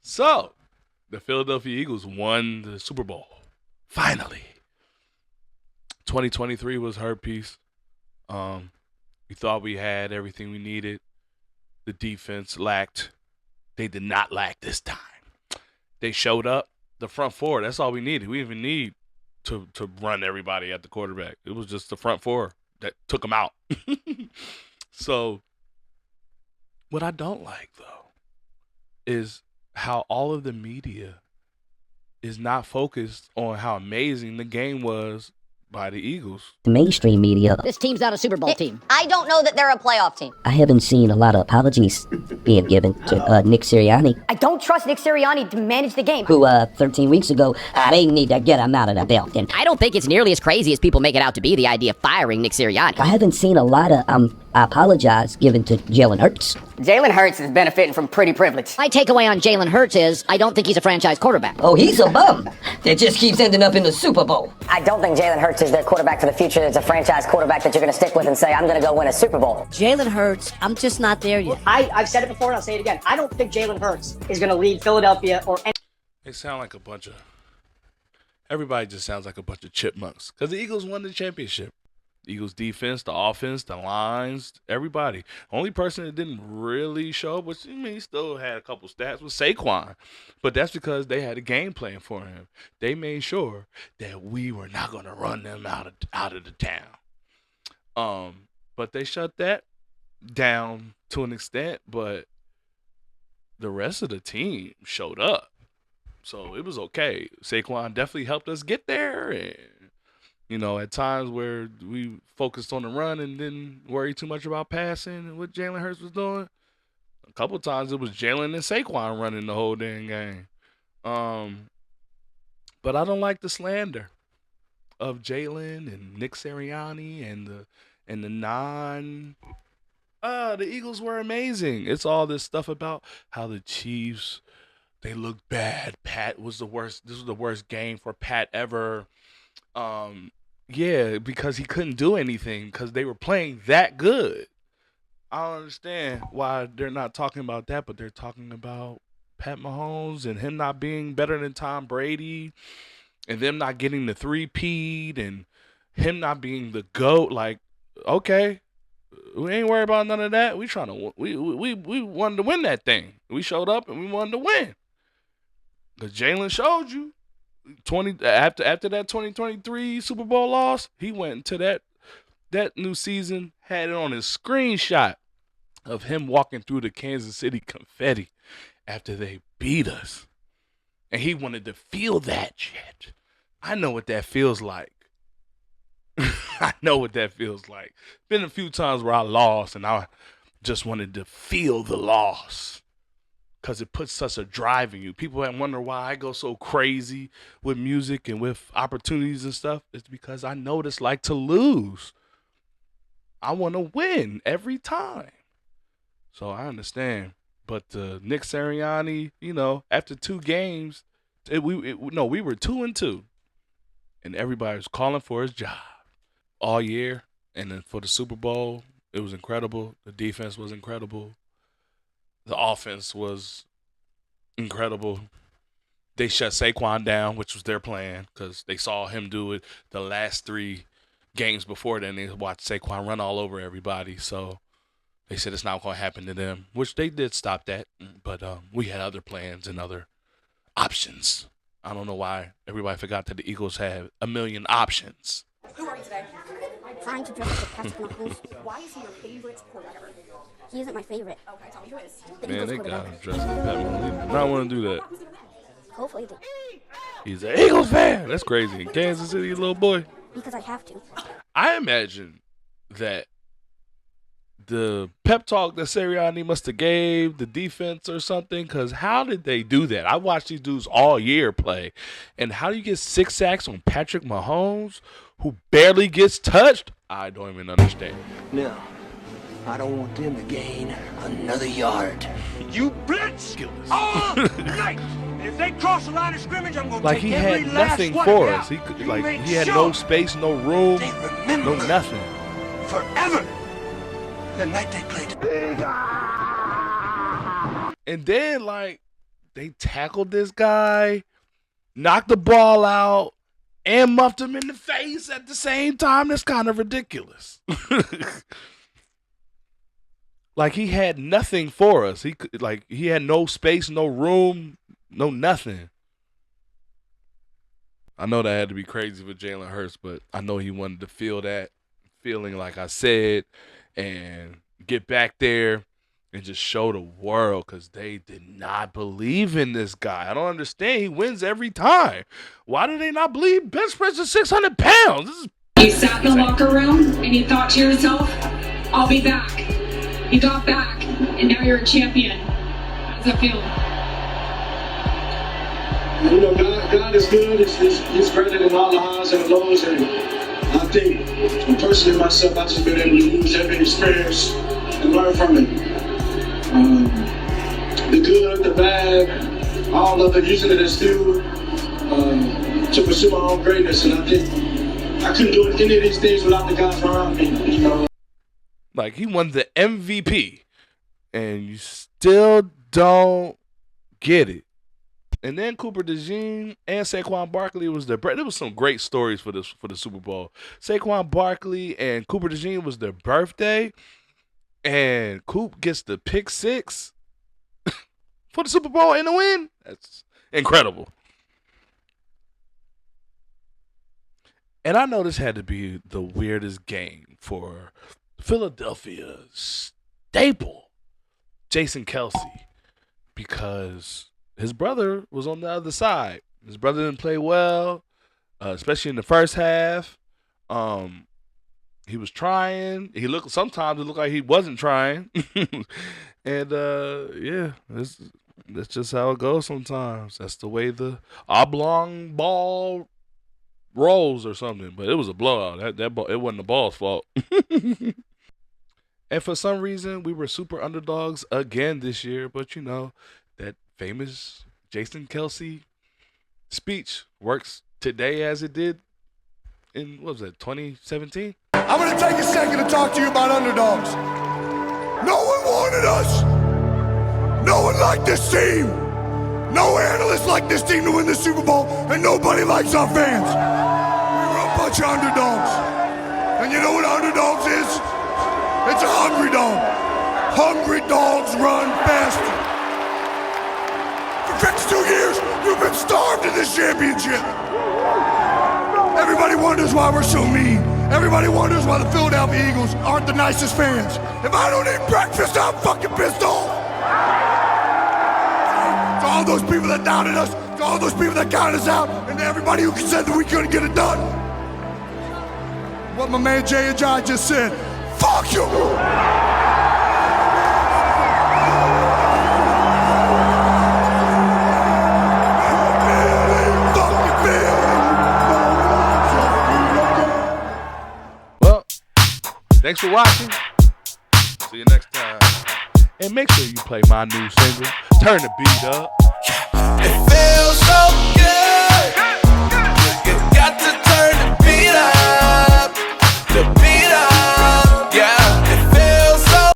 So, the Philadelphia Eagles won the Super Bowl. Finally. 2023 was her piece. We thought we had everything we needed. The defense lacked. They did not lack this time. They showed up. The front four, that's all we needed. We didn't even need to run everybody at the quarterback. It was just the front four that took them out. So, what I don't like, though, is how all of the media is not focused on how amazing the game was by the Eagles. The mainstream media. This team's not a Super Bowl team. I don't know that they're a playoff team. I haven't seen a lot of apologies being given to Nick Sirianni, I don't trust Nick Sirianni to manage the game. who 13 weeks ago, they need to get him out of the belt. And I don't think it's nearly as crazy as people make it out to be, the idea of firing Nick Sirianni. I haven't seen a lot of I apologize given to Jalen Hurts. Jalen Hurts is benefiting from pretty privilege. My takeaway on Jalen Hurts is I don't think he's a franchise quarterback. Oh, he's a bum that just keeps ending up in the Super Bowl. I don't think Jalen Hurts is their quarterback for the future. It's a franchise quarterback that you're going to stick with and say, I'm going to go win a Super Bowl. Jalen Hurts, I'm just not there yet. I've said it before and I'll say it again. I don't think Jalen Hurts is going to lead Philadelphia or any. They sound like a bunch of... Everybody just sounds like a bunch of chipmunks. Because the Eagles won the championship. The Eagles defense, the offense, the lines, everybody. Only person that didn't really show up, which he still had a couple stats, was Saquon. But that's because they had a game plan for him. They made sure that we were not going to run them out of the town. But they shut that down to an extent, but the rest of the team showed up. So it was okay. Saquon definitely helped us get there, and at times where we focused on the run and didn't worry too much about passing and what Jalen Hurts was doing. A couple of times it was Jalen and Saquon running the whole dang game. But I don't like the slander of Jalen and Nick Sirianni and the the Eagles were amazing. It's all this stuff about how the Chiefs, they looked bad. Pat was the worst. This was the worst game for Pat ever. Yeah, because he couldn't do anything because they were playing that good. I don't understand why they're not talking about that, but they're talking about Pat Mahomes and him not being better than Tom Brady and them not getting the three-peat and him not being the GOAT. Like, okay, we ain't worried about none of that. We wanted to win that thing. We showed up and we wanted to win. Because Jalen showed you. After that 2023 Super Bowl loss, he went into that new season, had it on his screenshot of him walking through the Kansas City confetti after they beat us. And he wanted to feel that shit. I know what that feels like. I know what that feels like. Been a few times where I lost and I just wanted to feel the loss. Because it puts such a drive in you. People wonder why I go so crazy with music and with opportunities and stuff. It's because I know what it's like to lose. I want to win every time. So I understand. But Nick Sirianni, after 2 games, we were 2-2. And everybody was calling for his job all year. And then for the Super Bowl, it was incredible. The defense was incredible. The offense was incredible. They shut Saquon down, which was their plan, because they saw him do it the last 3 games before then. They watched Saquon run all over everybody. So they said it's not going to happen to them, which they did stop that. But we had other plans and other options. I don't know why everybody forgot that the Eagles have a million options. Who are you today? I'm trying to dress up the Patrick Mahomes. Why is he your favorite quarterback? He isn't my favorite. Okay, tell me who is. Man, they got him dressed like Pat Mahomes. He did not want to do that. Hopefully He's an Eagles fan. That's crazy. In Kansas City, little boy. because I have to. I imagine that the pep talk that Sirianni must have gave the defense or something, because how did they do that? I watched these dudes all year play, and how do you get 6 sacks on Patrick Mahomes, who barely gets touched? I don't even understand. No, I don't want them to gain another yard. You blitz all night. If they cross the line of scrimmage, I'm going to Like take he every had last nothing one for out. us. He could, You like make he had sure no space, no room, they remember no nothing. forever the night they played. And then, like, they tackled this guy, knocked the ball out, and muffed him in the face at the same time. That's kind of ridiculous. Like, he had nothing for us. He had no space, no room, no nothing. I know that had to be crazy for Jalen Hurts, but I know he wanted to feel that feeling, like I said, and get back there and just show the world, because they did not believe in this guy. I don't understand. He wins every time. Why do they not believe bench press is 600 pounds? You sat in the locker room and you thought to yourself, I'll be back. You got back, and now you're a champion. How does it feel? You know, God is good. He's greater than all the highs and the lows. And I think, personally myself, I've just been able to use every experience and learn from it. The good, the bad, all of it, using it as fuel to pursue my own greatness. And I think I couldn't do any of these things without the guys around me, you know. Like, he won the MVP, and you still don't get it. And then Cooper DeJean and Saquon Barkley was there was some great stories for the Super Bowl. Saquon Barkley and Cooper DeJean was their birthday, and Coop gets the pick 6 for the Super Bowl and the win. That's incredible. And I know this had to be the weirdest game for Philadelphia staple, Jason Kelce, because his brother was on the other side. His brother didn't play well, especially in the first half. He was trying. Sometimes it looked like he wasn't trying. And yeah, that's just how it goes sometimes. That's the way the oblong ball rolls or something. But it was a blowout. That ball, it wasn't the ball's fault. And for some reason, we were super underdogs again this year. But, you know, that famous Jason Kelce speech works today as it did in, 2017? I'm going to take a second to talk to you about underdogs. No one wanted us. No one liked this team. No analyst liked this team to win the Super Bowl, and nobody likes our fans. We were a bunch of underdogs. And you know what underdogs is? It's a hungry dog. Hungry dogs run faster. For 52 years, we've been starved in this championship. Everybody wonders why we're so mean. Everybody wonders why the Philadelphia Eagles aren't the nicest fans. If I don't eat breakfast, I'm fucking pissed off. To all those people that doubted us, to all those people that counted us out, and to everybody who said that we couldn't get it done. What my man Jay and John just said, fuck you! Thanks for watching. See you next time. And make sure you play my new single, Turn the Beat Up. It feels so